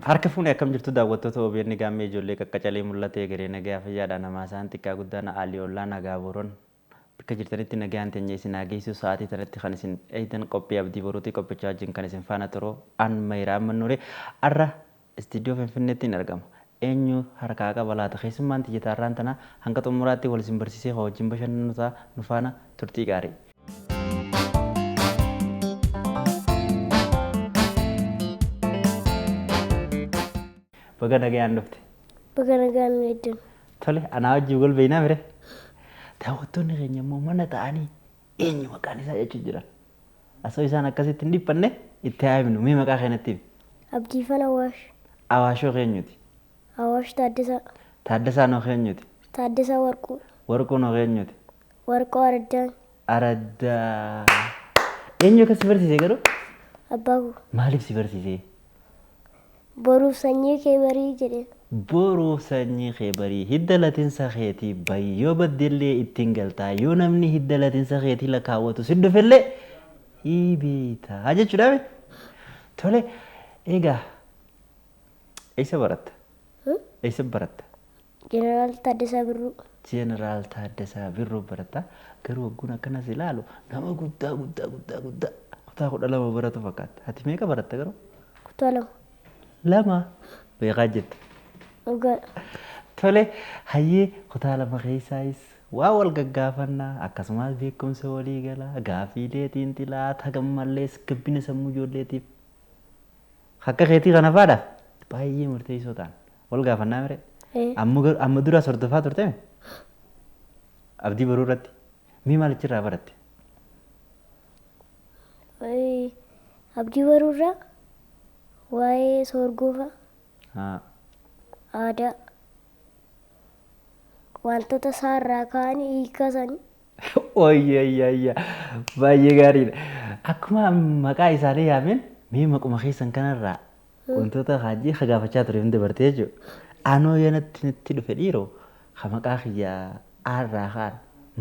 Harka fuunee akkam jirtu daawwattoota OBN gaammee ijoollee qaqqacalee mul'atee garee nagaa fayyaadha namaa isaan xiqqaa guddaan alii ollaa nagaa boroon bakka jirtanitti nagaan teenya isin hageessu sa'aatii tanatti kan isin eeydan qophii abdii boruutii qophichaa wajjin kan isin faana turoo an mayiraa mannuure arra istiidiyoo finfinneetti hin argama. Eenyu harkaa qaba laata keessummaan xiyyaataarraan tana hanga xumuraatti wal isin barsiisee wajjin bashannanuu nu faana turtii gaarii. Baga nagaan dhufte. Baga nagaan eeddan. Tole anaa wajjin wal beeynaa mire. Daawwattoonni keenya immoo mana ta'anii eenyu maqaan isaa jechuu jira. Asoo isaan akkasitti hin dhiphanne itti haamnu mee maqaa keenyatti. Abdiifan Awaash. Awaashoo keenyuti. Awaash Taaddasaa. Taaddasaa noo keenyuti. Taaddasaa Warquu. Warquu noo keenyuti. Warqoo Araddaan. Araddaa. Eenyu akkas si barsiisee garuu? Abbaa koo. Maaliif si barsiisee? Boruuf sanyii kee barii jedheen. Boruuf sanyii kee barii hidda latinsa keetii bayyoo baddeellee ittiin galtaa yoo namni hidda latinsa keetii lakkaawwatu si dhufellee hibiita jechuudha. Tole egaa eessa baratta? Eessa baratta? Jeneraal Taaddasaa Birruu. Jeneraal Taaddasaa Birruu baratta. Garuu waggoon akkanas ilaalu nama guddaa kutaa 12 baratu fakkaata. Ati meeqa baratta garuu? Kutaa 2. Lama beekaa jette. Tole hayyee kutaa 2 keessaayis waa wal gaggaafannaa akkasumas beekumsa walii galaa gaafiilee xiinxalaa tagammallees gabbina sammuu ijoolleetiif akka keetii kana faadhaaf baay'ee murteessoo ta'an wal gaafannaa mire. Amma dura sordofaa turte abdii baruu irratti mii maalichirraa baratte? Abdii baruu irraa waa'ee soorgoofa aadaa wantoota isaarraa ka'anii hiikasanii. Oyyayyayya baay'ee gaariidha. Akkuma maqaa isaanii yaameen mee maquma keessan kanarraa wantoota haajii hagaafachaa ture hin dabartee jechuudha. Anoo yanatti natti dhufe dhiiroo ha maqaa kiyyaa aarraa kaan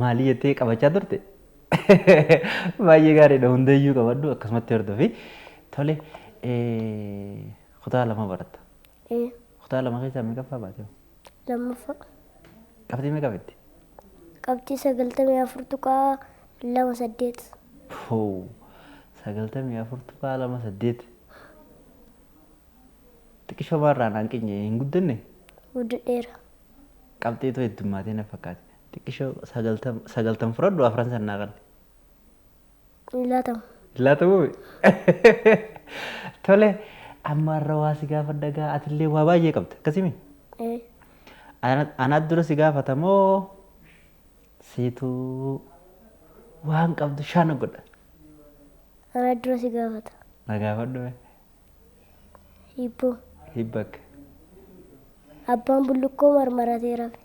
maalii jettee qabachaa turte? Baay'ee gaariidha hundayyuu qabadhu akkasumatti hordofi. Tole kutaa 2 baratta. Kutaa 2 keessaa meeqaffaa baate? Lammaffaa. Qabxii meeqa fitte? Qabxii 94.28. 94.28. Xiqqishoo baarraan hanqinye hin guddanne? Guddadheera. Qabxii too heddummaatee na fakkaate. Xiqqishoo 90 fudhadhu afran sannaa qalle. 60. Laatamu. Tole amma irra waa si gaafadha gaa atillee waa baay'ee qabda akkasimi. Anaat dura si gaafatamoo siitu waan qabdu shaana godha. Anaat dura si gaafata. Na gaafadhu. Hibboo. Hibbakka. Abbaan bullukkoo marmaratee rafe.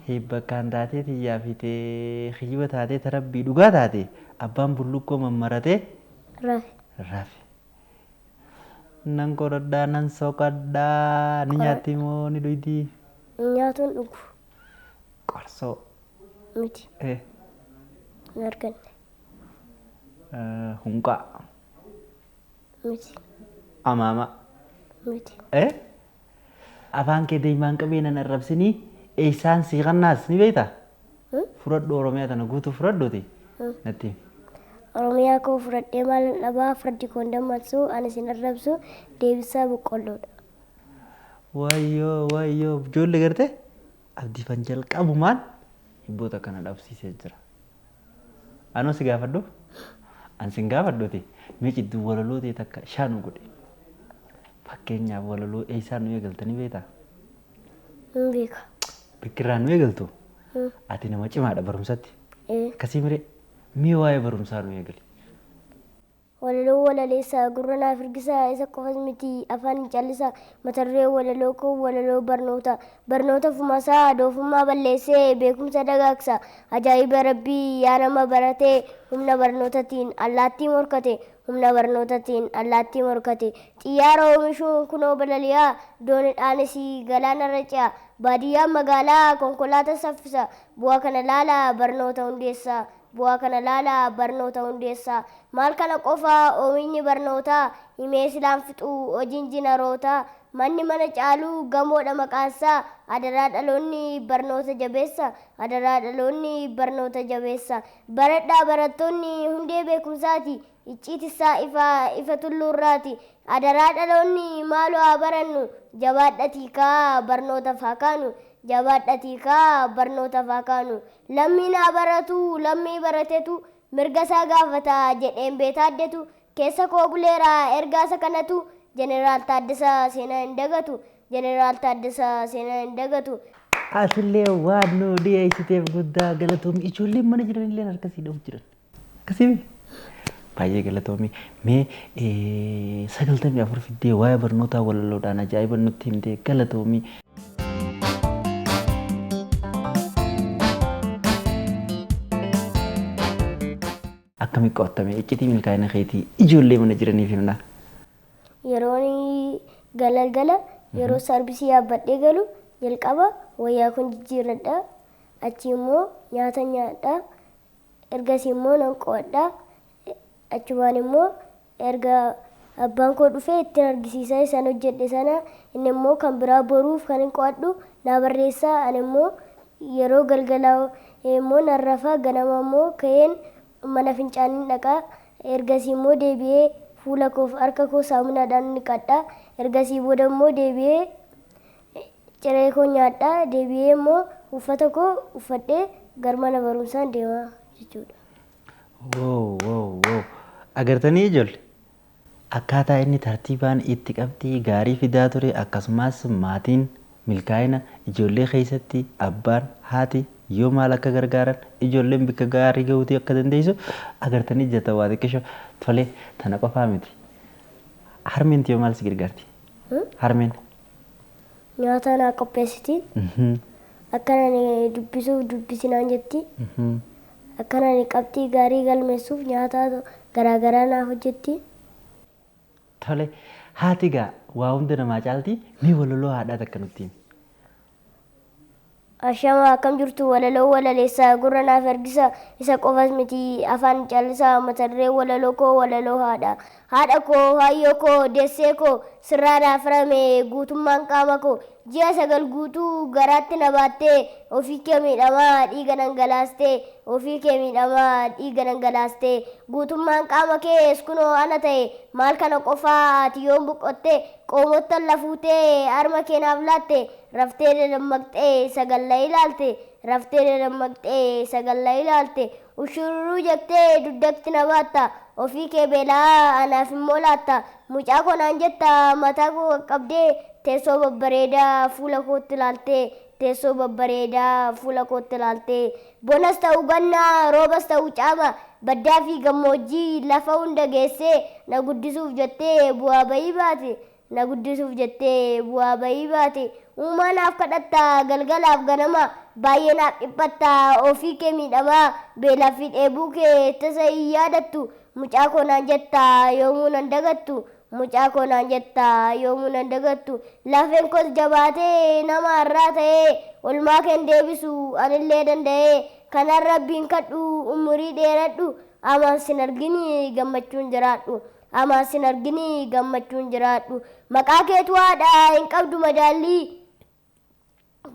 Hibbakkaan taatee xiyyaa fitee hiyyiba taatee tarabbii dhugaa taate abbaan bullukkoo marmaratee rafe. Nan qoradhaa nan soqadhaa ni nyaatti moo ni dhugdi? Nyaatuun dhugu. Qorsoo. Miti. Hin arganne. Hunqaa. Miti. Amaama. Miti. Afaan kee deemaan qabee nan arrabsinii eessaan siiqannaas ni beektaa? Fudhadhu Oromiyaa tana guutuu fudhadhuuti. Natti. Oromiyaa koo fudhadhee maal dhabaa fardi koon dammaqsu ani sin arrabsu deebisaa boqqolloodha. Wayyoo ijoollee gartee abdiifan jalqabumaan hibboota kana dhabsiisee jira. Anoo si gaafadhu an sin gaafadhuuti mee cidduu walaloo ta'e takka shaanu godhe. Fakkeenyaaf walaloo eessaan nu eegaltanii beektaa? Hin beeka. Bikkirraan nu eegaltu? Ati nama cimaadha barumsatti. Akkasii miree mee waa'ee barumsaa nu eegali. Walaloo walaleessaa gurra naaf hirgisaa isa qofas miti afaan hin callisaa mata-duree walaloo koo walaloo barnoota fumasaa doofummaa balleessee beekumsa dagaagsa ajaa'iba rabbii yaa nama baratee humna barnootatiin allaattii morkate xiyyaara oomishuun kunoo balali'aa dooniidhaanis galaanarra ce'a baadiyyaan magaalaa konkolaataa saffisa bu'aa kana laalaa barnoota hundeessaa bu'aa kana laala barnoota hundeessaa maal kana qofa oomishni barnootaa himee silaan fixuu hojiin injiinaroota manni mana caaluu gamoodha maqaansaa adaraa dhaloonni barnoota jabeessa adaraa dhaloonni barnoota jabeessa baradhaa barattoonni hundee beekumsaati icciitissaa ifa tulluurraati adaraa dhaloonni maaloo haa barannu jabaadhatii kaa barnootaaf haa kaanu jabaadhatii kaa barnootaaf haa kaanu lammiin haa baratu lammii baratetu mirga isaa gaafata jedheen beetaaddetu keessa koo buleera ergaasa kanatu jeneraal Taaddasaa Seenaa hin dagatu jeneraal Taaddasaa Seenaa hin dagatu. Asillee waan nu dhiyeessiteef guddaa galatoomii ijoolleen mana jiranillee harkasii dhahu jiran akkasii baay'ee galatoomii mee 94 fiddee waa'ee barnootaa walaloodhaan ajaa'iba nutti himtee galatoomii. Akkamitti qo'atame iccitii milkaa'ina keetii ijoollee mana jiraniif himna. Yeroon galgala yeroo sarbisii yaabbadhee galu jalqaba wayyaa kun jijjiirradha achi immoo nyaata nyaadha ergasii immoo nan qo'adha achumaan immoo erga abbaan koo dhufee ittiin argisiisa isaan hojjedhe sana inni immoo kan biraa boruuf kan hin qo'adhu naa barreessaa ani immoo yeroo galgalaa immoo nan rafaa ganama immoo ka'een mana fincaanii dhaqaa ergasii immoo deebi'ee fuula koof harka koo saamunaadhaan dhiqadha ergasii booda immoo deebi'ee ciree koo nyaadha deebi'ee immoo uffata koo uffadhee gara mana barumsaan deema jechuudha. Wow. Agartanii ijoollee akkaataa inni tartiibaan itti qabxii gaarii fidaa ture akkasumas maatiin milkaa'ina ijoollee keessatti abbaan haati yoo maal akka gargaaran ijoolleen bakka gaarii ga'uutii akka dandeessu agartanii jetta waa xiqqisho tolee tana qofaa miti. Harmeen yoo maal si gargaarti? Harmeen nyaata naa qopheessiti akkanani dubbisuuf dubbisinaan jetti akkanani qabxii gaarii galmeessuuf nyaata garaagaraa naaf hojjetti. Tolee haati gaa waa hunda namaa caalti mee walaloo haadhaa takka nutti himi. Ashama akkam jirtu walaloo walaleessaa gurra naaf ergisa isa qofas miti afaan callisaa mata duree walaloo koo walaloo haadha koo hayyoo koo deessee koo sirraa naaf rame guutummaan qaama koo ji'a 9 guutuu garaatti na baattee ofii kee miidhamaa dhiiga dhangalaastee ofii kee miidhamaa dhiiga dhangalaastee guutummaan qaama kee kunoo ana ta'e maal kana qofaa ati yoon boqottee qoomottan lafuutee harma kee naaf laatte raftee dammaqxee sagalla ilaalte raftee dammaqxee sagalla ilaalte ushurruu jettee duddatti na baatta ofii kee beelaa anaaf immoo laatta mucaa koo naan jetta mataa koo qaqqabdee teessoo babbareedaa fuula kootti ilaaltee teessoo babbareedaa fuula kootti ilaaltee bonas ta'u gannaa roobas ta'u caama baddaa fi gammoojjii lafa hunda geessee na guddisuuf jettee bu'aa bayii baate na guddisuuf jettee bu'aa bayii baate uumaa naaf kadhatta galgalaaf ganama baay'ee naaf dhiphatta ofii kee miidhamaa beelaa fi dheebuu kee tasa hin yaadattu mucaa koo naan jetta yoomuu nan dagattu mucaa koo naan jetta yoomuu nan dagattu lafeen koos jabaatee nama har'aa ta'ee olmaa keen deebisu anillee danda'ee kanaan rabbiin kadhu umurii dheeradhu amaan sin argini gammachuun jiraadhu amaan sin argini gammachuun jiraadhu maqaa keetu haadha hin qabdu madaallii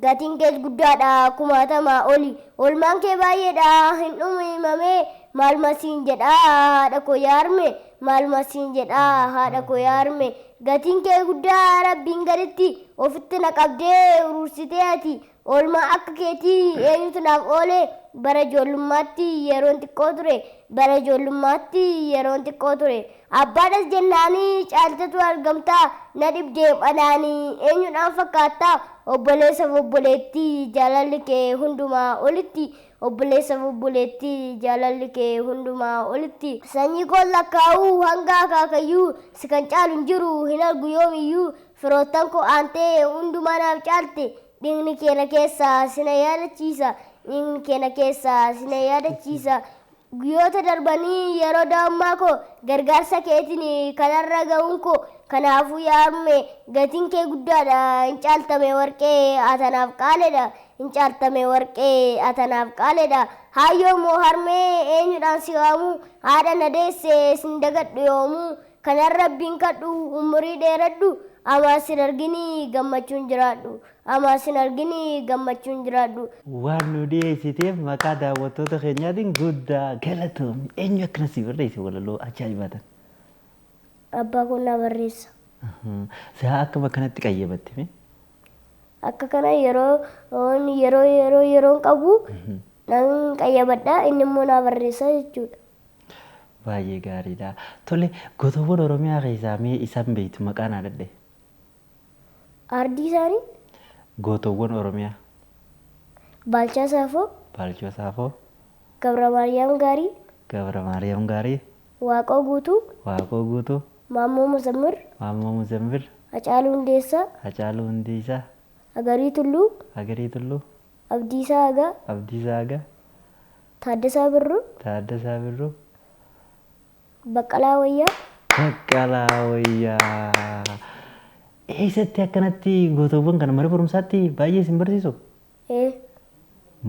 gatiin kees guddaadha kumaatamaa oli olmaan kee baay'eedha hin dhumu himamee maal masiin jedha haadha koo yaarme maal masiin jedha haadha koo yaarme gatiin kee guddaa rabbiin gaditti ofitti na qabdee urursitee ati olmaa akka keetii eenyutu naaf oole bara ijoollummaatti yeroon xiqqoo ture bara ijoollummaatti yeroon xiqqoo ture abbaadhas jennaanii caaltatu argamtaa na dhibdee dhanaanii eenyudhaan fakkaattaa obboleessaaf obboleettii jaalalli kee hundumaa olitti obboleessaaf obboleettii jaalalli kee hundumaa olitti sanyii koo lakkaa'uu hanga akaakayyuu si kan caalu hin jiru hin argu yoomiyyuu firoottan koo aantee hundumaa naaf caalte dhiigni keenya keessaa sina yaadachiisa dhiigni keenya keessaa sina yaadachiisa guyyoota darbanii yeroo daa'ummaa koo gargaarsa keetiin kanarra ga'uun koo kanaafuu yaarme gatiin kee guddaadha hin caaltame warqee atanaaf qaaleedha hin caaltame warqee atanaaf qaaleedha hayyoo moo harmee eenyudhaan si waamu haadha na deesse sin dagadhu yoomuu kanan rabbiin kadhu umurii dheeradhu amaa sin arginii gammachuun jiraadhu amaa sin arginii gammachuun jiraadhu. Waan nu dhiyeessiteef maqaa daawwattoota keenyaatiin guddaa galatoomne. Eenyu akkana si barreesse walaloo ajaa'ibatan? Abbaa koo na barreessa. Saa akkam akkanatti qayyabatte? Akka kana yeroo qabu nan qayyabadha inni immoo na barreessa jechuudha. Baay'ee gaariidha. Tole gootawwan Oromiyaa keessaa mee isaan beektu maqaa naa dhadhe? Ardii isaanii? Gootawwan Oromiyaa. Baalchaa Saafoo. Baalchaa Saafoo. Gabra Maariyaam Gaarii. Gabra Maariyaam Gaarii. Waaqoo Guutuu. Waaqoo Guutuu. Maammoo Muzammir. Maammoo Muzammir. Hacaaluu Hundeessaa. Hacaaluu Hundeessaa. Agarii Tulluu. Agarii Tulluu. Abdiisaa Hagaa. Abdiisaa Hagaa. Taaddasaa Birruu. Taaddasaa Birruu. Baqqalaa Wayyaa. Baqqalaa Wayyaa. Eessatti akkanatti gootawwan kana mana barumsaatti baay'ee isin barsiisu?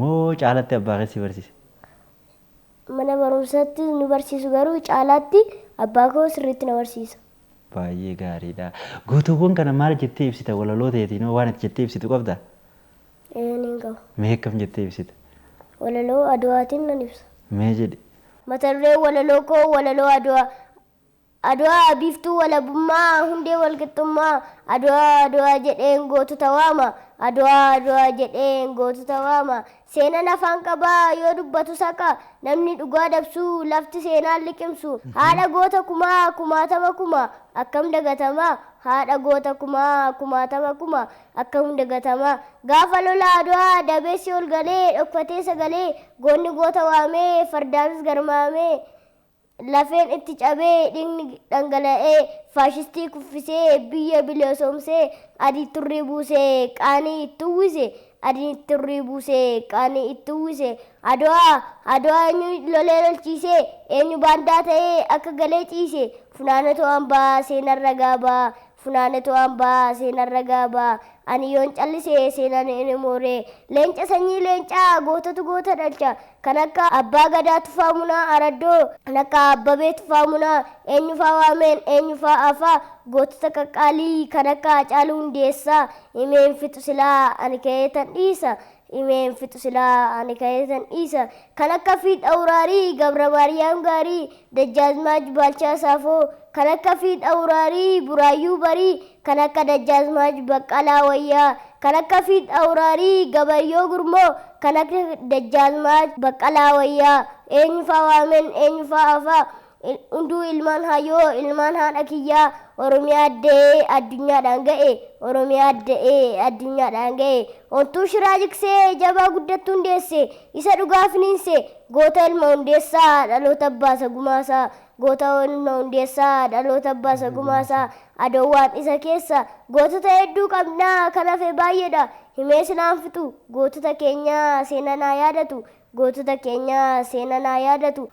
Moo caalatti abbaa keessi barsiise? Mana barumsaatti nu barsiisu garuu caalaatti abbaa koo sirriitti na barsiisa. Baay'ee gaariidha. Gootawwan kana maal jettee ibsita walaloo ta'eetiin waan ati jettee ibsitu qabdaa? Niin qabu. Mee akkam jettee ibsita? Walaloo Adwaatiin nan ibsa. Mee jedhi. Mata duree walaloo koo walaloo Adwaa. Adwaa biiftuu walabummaa hundee walqixxummaa adwaa jedheen gootota waama adwaa jedheen gootota waama seenaan afaan qabaa yoo dubbatu saqa namni dhugaa dabsuu lafti seenaan liqimsu haadha goota kumaatama kuma akkam dagatamaa haadha goota kumaatama akkam dagatamaa gaafa lola adwaa dabeessi ol galee dhokfatee sagalee goonni goota waamee fardaanis garmaamee. Lafeen itti cabee dhiigni dhangala'ee faashistii kuffisee biyya bilisoomsee adii turrii buusee qaanii itti uwwise adii turrii buusee qaanii itti uwwise adwaa eenyu lolee lolchiisee eenyu baandaa ta'ee akka galee ciise funaanatu hambaa seenarra gaabaa funaanatu hambaa seenarra gaabaa ani yoon callisee seenaan inni mooree leenca sanyii leencaa gootatu goota dhalcha kan akka abbaa gadaa tufaamunaa araddoo kan akka abbabee tufaamunaa eenyufaa waameen eenyufaa afaa gootota qaqqaalii kan akka Hacaaluu Hundeessaa himeen fixu silaa ani ka'eetan dhiisa himeen fixu silaa ani ka'eetan dhiisa kan akka Fiixaa Uraarii Gabra Maariyaam Gaarii Dajjaazmaach Baalchaa Saafoo kan akka Fiixaa Uraarii Buraayyuu Barii kan akka Dajjaazmaach Baqqalaa Wayyaa kan akka Fiixaa Uraarii Gabayyoo Gurmoo kan akka Dajjaazmaach Baqqalaa Wayyaa eenyufaa waameen eenyufaa afaa hunduu ilmaan hayyoo ilmaan haadha kiyyaa Oromiyaa addee addunyaadhaan ga'e Oromiyaa addee addunyaadhaan ga'e ontuu shiraa jiksee jabaa guddattuu hundeesse isa dhugaa finiinse goota ilma hundeessaa dhaloota abbaasa gumaasaa goota ilma hundeessaa dhaloota abbaasa gumaasaa adoowwaan isa keessa gootota hedduu qabnaa kan hafe baay'eedha himee sinaan fixu gootota keenyaa seenanaa yaadatu gootota keenyaa seenanaa yaadatu.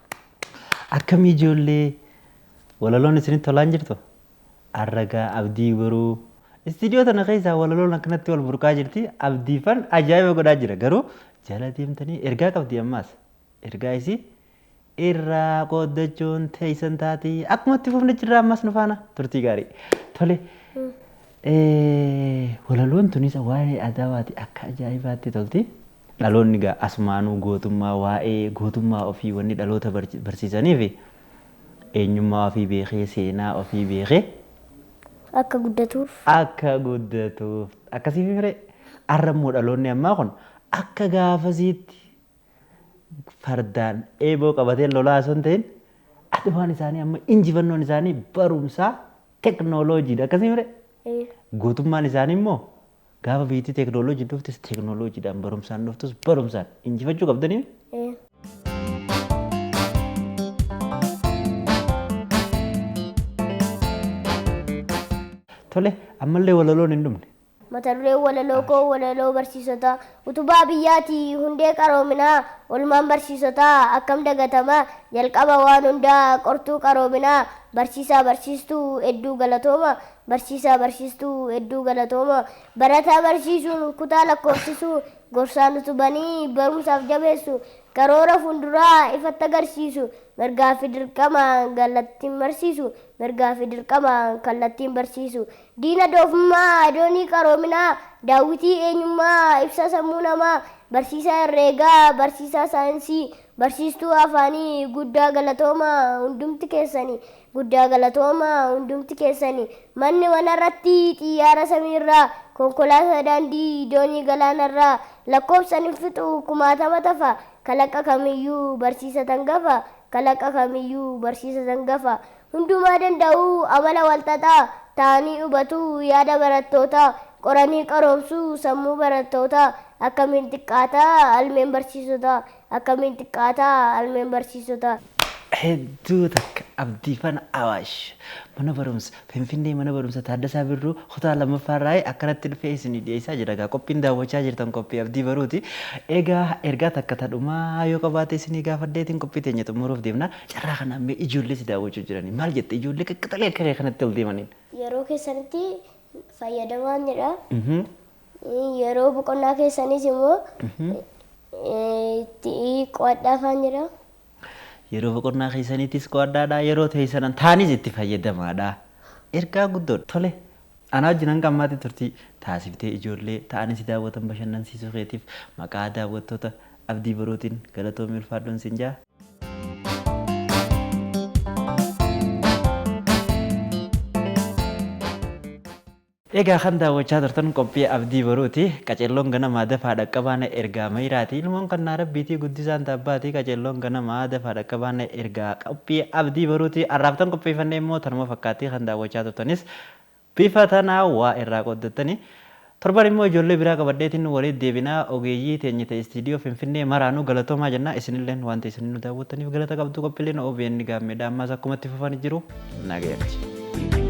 Akkam ijoollee walaloon isinitti tolaan jirtu? Arragaa Abdii Baruu istiidiyoo tana keessaa walaloon akkanatti wal burqaa jirti. Abdiifan ajaa'iba godhaa jira garuu jala deemtanii ergaa qabdi ammaas ergaa isii irraa qooddachuun teessan taati akkuma itti fufne jirra ammas nu faana turtii gaarii. Tole walaloon tunis waa'ee Adwaati akka ajaa'ibaatti tolti. Dhaloonni gaa asumaanuu gootummaa waa'ee gootummaa ofii wanni dhaloota barsiisanii fi eenyummaa ofii beekee seenaa ofii beekee akka guddatuuf akkasii fi firee arrammoo dhaloonni ammaa kun akka gaafasiitti fardaan eeboo qabatee lolaa osoo hin ta'in Adwaan isaanii amma injifannoon isaanii barumsaa teknooloojiidha akkasii firee gootummaan isaanii immoo gaafa biitti teknooloojiin dhuftes teknooloojiidhaan barumsaan dhuftus barumsaan injifachuu qabdanii. Tole ammallee walaloon hin dhumne mata duree walaloo koo walaloo barsiisotaa utubaa biyyaati hundee qaroominaa olmaan barsiisotaa akkam dagatamaa jalqaba waan hundaa qortuu qaroominaa barsiisaa barsiistuu hedduu galatooma barsiisaa barsiistuu hedduu galatooma barataa barsiisuun kutaa lakkoofsisuu gorsaan utubanii barumsaaf jabeessu karoora fuulduraa ifatti agarsiisu mirgaa fi dirqama kallattiin barsiisu mirgaa fi dirqama kallattiin barsiisu diina doofummaa adoonii qaroominaa daawwitii eenyummaa ibsa sammuu namaa barsiisaa herreegaa barsiisaa saayinsii barsiistuu afaanii guddaa galatooma hundumti keessanii guddaa galatooma hundumti keessanii manni manarratti xiyyaara samiirraa konkolaataa daandii doonii galaanarraa lakkoofsan hin fixu kumaatama tafa kalaqa kamiyyuu barsiisatan gafa kalaqa kamiyyuu barsiisatan gafa hundumaa danda'u amala walxaxaa ta'anii hubatuu yaada barattootaa qoranii qaroomsuu sammuu barattootaa akkamiin xiqqaataa almeen barsiisotaa akkamiin xiqqaataa almeen barsiisotaa. Hedduu takka abdiifana Awaash mana barumsa Finfinnee mana barumsa Taaddasaa Birruu kutaa lammaffaarraa akkanatti dhufee isin dhiyeessaa jira. Egaa qophiin daawwachaa jirtan qophii abdii baruuti. Egaa ergaa takka tadhumaa yoo qabaate isinii gaafadheetiin qophii teenya xumuruuf deemna. Carraa kana ammee ijoollee si daawwachuu jirani. Maal jette ijoollee qaqqaxalee akka kanatti ol deemaniin? Yeroo keessanitti fayyadamaan jedha. Yeroo boqonnaa keessanis immoo qo'adhaa afaan jedha. Yeroo boqonnaa keessaniitis qo'adhaadha yeroo teessanan taanis itti fayyadamaadha. Ergaa guddoodha. Tole anaa wajjin hanga ammaatti turtii taasiftee ijoollee ta'anii si daawwatan bashannansiisuu keetiif maqaa daawwattoota abdii baruutiin galatoomii ulfaadhoon siin jaa. Egaa kan daawwachaa turtan qophii abdii baruuti. Qaceelloon ganamaa dafaa dhaqqabaana ergaa mayiraati. Ilmoon kan naarabbiitii guddisaan taabbaati. Qaceelloon ganamaa dafaa dhaqqabaana ergaa qophii abdii baruuti. Arraabtan qopheeffannee immoo tanuma fakkaattii kan daawwachaa turtanis bifa tanaa waa irraa qoddattanii. Torban immoo ijoollee biraa qabadheetiin waliin deebinaa ogeeyyii teenya ta'e istiidiyoo Finfinnee maraanuu galatoomaa jenna. Isinilleen waan ta'e isin nu daawwattaniif galata qabdu qophiileen OBN gaammeedha. Ammas akkumatti fufanii jiru. Nagaatti.